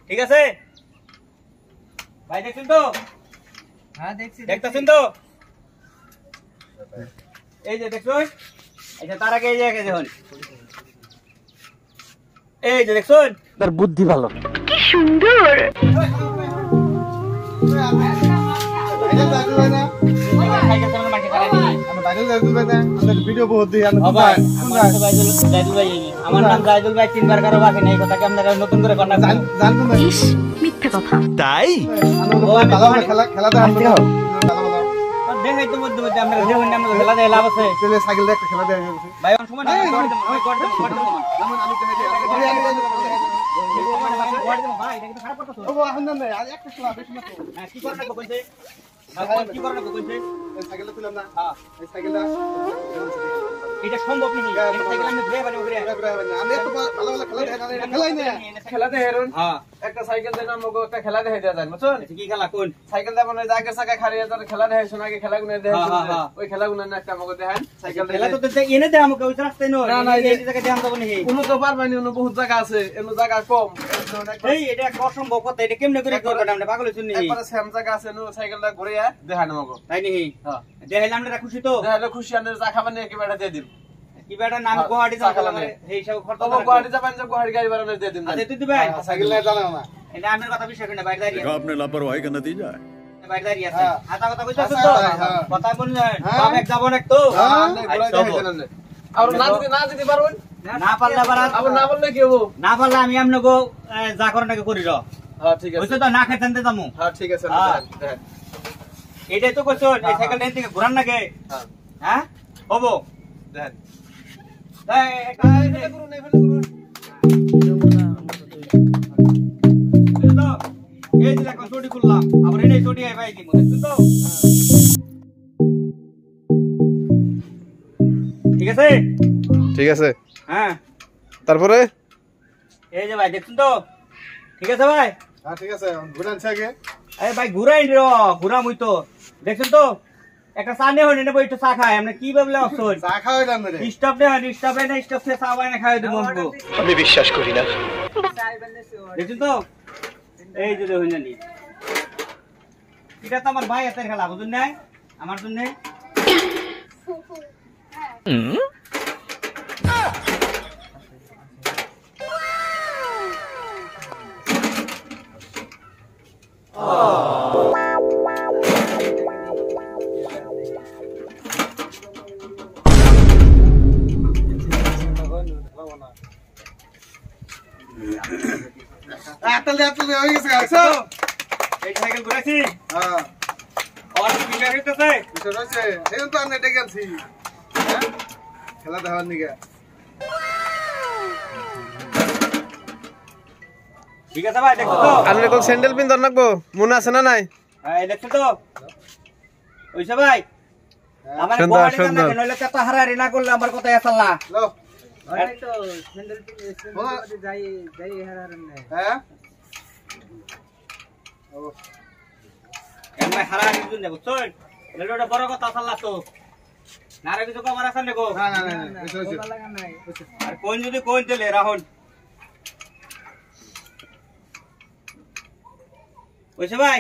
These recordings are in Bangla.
ঠিক আছে ভাই, দেখছেন তো? হ্যাঁ দেখছি। দেখতেছেন তো? এই যে দেখছুন, আচ্ছা তার আগে এই যে দেখুন, এই যে দেখছুন, তার বুদ্ধি ভালো, কি সুন্দর। আমার নাম জাইদুল ভাই, চিনবার কারো বাকি নেই, কথা কি আপনারা নতুন করে কন্যা মিথ্যে কথা তাই? দেখাই তো মধ্যে মধ্যে আপনারা দেখুন, আমরা খেলা দেয় লাভ আছে। সাইকেল একটা খেলা দেয় ভাই, অন সময় না ভাই, এটা কিন্তু খারাপ কথা। ও এখন না আজ একটা খেলা বেশি না তো। হ্যাঁ কি করনা কইছে? কি করনা কইছে? সাইকেলটা তুললাম না। হ্যাঁ এই সাইকেলটা এটা সম্ভব নেই। এই সাইকেল আমি ঘুরে বাড়ি ঘুরে আমি একটু ভালো ভালো খেলা দেখাই না, খেলাই না, খেলা দেখাই রুন। হ্যাঁ একটা সাইকেল দেন আমাকে, একটা খেলা দেখাই দেয়া যায় বুঝছেন? কি খেলা কোন? সাইকেল দা মানে জায়গা জায়গা খাড়িয়ে তার খেলা দেখাই শোনা কি খেলাগুলো দেখাই, ওই খেলাগুলো না একটা আমাকে দেখান। সাইকেল খেলা তো এনে দে আমাকে, ওই রাস্তায় নয়, না না এই জায়গা দেখান যাব না। কোন তো পারবানি, কোন বহুত জায়গা আছে, এনো জায়গা কম। এই এটা অসম্ভব কথা, এটা কেমনে করে করবেন আপনি? পাগল হইছেন নি? একবার সেম জায়গা আছে নো, সাইকেলটা ঘুরিয়া দেখান আমাকে, তাই নি? হ্যাঁ দেখাইলাম, আমরা খুশি তো? দেখাইলে খুশি, আমরা যা খাবেন কি বেটা দিয়ে দিন। কি বেটা নাম গুয়াহাটি যাব লাগে, এই সব খরচ তো গুয়াহাটি যাবেন, যে গুয়াহাটি গাড়ি ভাড়া দিয়ে দিন। আচ্ছা তুই দিবেন? সাইকেল না জানা না, এটা আপনার কথা বিশ্বাস করেন না, বাইরে দাঁড়িয়ে আপনি লাপরওয়াহি का नतीजा है। বাইরে দাঁড়িয়ে আছে, হাতা কথা কইতাছ তো, কথা বলছেন বাপ এক যাব না তো। আর না যদি পারবেন, না পারলে আবার না বললে কি হবো? না পারলে আমি আপনাকে যা করেন নাকি করি। হ্যাঁ ঠিক আছে, বুঝছো তো? না খাইতেন দে যামু। হ্যাঁ ঠিক আছে, দেখেন এটাই তো কইছো, এই সাইকেল এখান থেকে ঘোরান নাকি? হ্যাঁ হ্যাঁ হবো, দেখেন এই এটা করুন, এই ফেলে করুন। এই যে এখন চটি খুললাম, আবার এই চটি আই ভাই দিমু, দেখছেন তো? ঠিক আছে ঠিক আছে। হ্যাঁ তারপরে এই যে ভাই দেখছেন তো? ঠিক আছে ভাই? হ্যাঁ ঠিক আছে, ঘুরান ছাগে। আরে ভাই ঘুরাই রে, ঘুরাম হই তো, দেখছেন তো? একটা চা নে হই নেব, একটু চা খাই। আমরা কি ভাবলে অপশন চা খাওয়াইলাম রে, স্টপ নে হয়, স্টপ না, স্টপ সে চা বানায় খাওয়াই দেব আমগো। আমি বিশ্বাস করি না। দেখছেন তো? এই যে দেখুন জানি, এটা তো আমার ভাই হাতের খেলা, বুঝুন নাই? আমার জন্য হয়ে গেছে। এই সাইকেল ঘুরাইছি। হ্যাঁ আর কি হইতেছে? এটা রয়েছে, এই তো আমি ডেকে আছি। হ্যাঁ খেলা দেখার নিকে। ঠিক আছে ভাই, দেখো তো? আপনি কোন স্যান্ডেল পিন ধর রাখবো, মনে আছে না নাই? হ্যাঁ দেখছো তো? ওইসা ভাই আমার গুয়াহাটি না কেন, নইলে কত হারারি না করলে আমার কথা এসাল্লা। লো আরে তো স্যান্ডেল পিন যাই যাই হারারেন না। হ্যাঁ ও এমন হারারি দিন দেব তো, লেলোটা বড় কথা আসাল্লা তো। নারে কিছু কমার আছেন দেখো? না না না, এসো এসো। ভালো লাগা নাই। আর কোন যদি কোন দিলে রাহুল ওইসা ভাই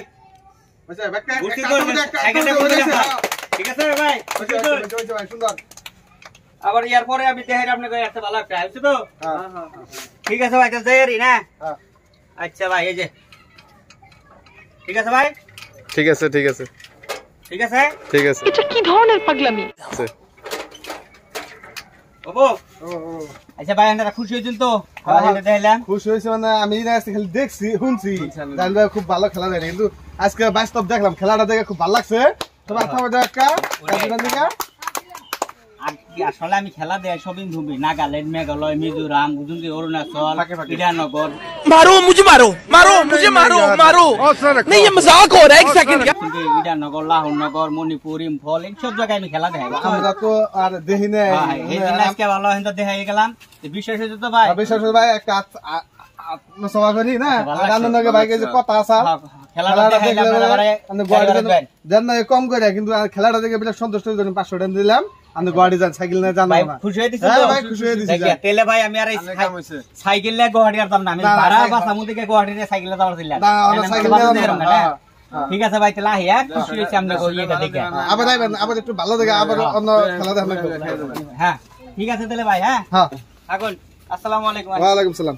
আচ্ছা ব্যাকটা বুঝতে পারছেন, সাইকেলটা বুঝে রাখা। ঠিক আছে ভাই? ওই ভাই সুন্দর। আবার ইয়ার পরে আমি দেখাই আপনাকে একটা ভালো একটা আছে তো। হ্যাঁ হ্যাঁ ঠিক আছে ভাই, তো যাইরি না? হ্যাঁ আচ্ছা ভাই, এই যে ঠিক আছে ভাই, ঠিক আছে ঠিক আছে ঠিক আছে। ঠিক আছে। এটা কি ধরনের পাগলামি? বাবু ও ও আচ্ছা ভাই, আমরা খুশি হয়েছেন তো? হ্যাঁ, এটা দেখলাম খুশি হয়েছে মানে আমি না খালি দেখছি শুনছি, জানলে খুব ভালো খেলা দেয়, কিন্তু আজকে বাস্তব দেখলাম, খেলাটা দেখে খুব ভালো লাগছে। তোমার খাবার দাও একটা দিকা। আর কি আসলে আমি খেলা দেয় সবই ঘুমি, নাগাল্যান্ড, মেঘালয়, মিজোরাম, বুঝুন অরুণাচল, ইরানগর। मारो मुझे, मारो मारो मुझे, मारो मारो नहीं, ये मजाक हो रहा है। एक सेकंड। ইরানগর, লাহোরনগর, মণিপুর, ইম্ফল, এই সব জায়গায় আমি খেলা দেখাই। আমরা তো আর দেখি না, এই দিন আজকে ভালো হিন্দু দেখাই গেলাম, বিশ্বাস হয়েছে তো ভাই? বিশ্বাস ভাই একটা আত্মসভা করি না, আর আনন্দকে ভাইকে যে কথা আসা খেলাটা দেখলে দেন না কম করে, কিন্তু খেলাটা দেখে বিরাট সন্তুষ্ট হয়ে 500 টাকা দিলাম। আমি গুয়াহাটি যান সাইকেল নিয়ে জানো ভাই না খুশি হয়ে দিছি হ্যাঁ তো? ভাই খুশি হয়ে দিছি দেখিয়া, তেলে ভাই আমি আর এই সাইকেল নিয়ে গুয়াহাটি আসতাম না, আমি না, না, ভাড়া সাইকেল- বাসামু থেকে গুয়াহাটি নিয়ে সাইকেলে যাওয়ার ছিলাম। না তাহলে আমরা আমি সাইকেল বাসে নিয়ে যেতাম না, হ্যাঁ, হ্যাঁ। ঠিক আছে ভাই, তাহলে আহিয়া খুশি হয়েছি আমরা ইয়েটা দেখে। আবার আইবেন আবার একটু ভালো দেখে আবার অন্য খেলা দেখা হ্যাঁ ঠিক আছে তাহলে ভাই, হ্যাঁ হ্যাঁ এখন আসসালামু আলাইকুম। ওয়ালাইকুম সালাম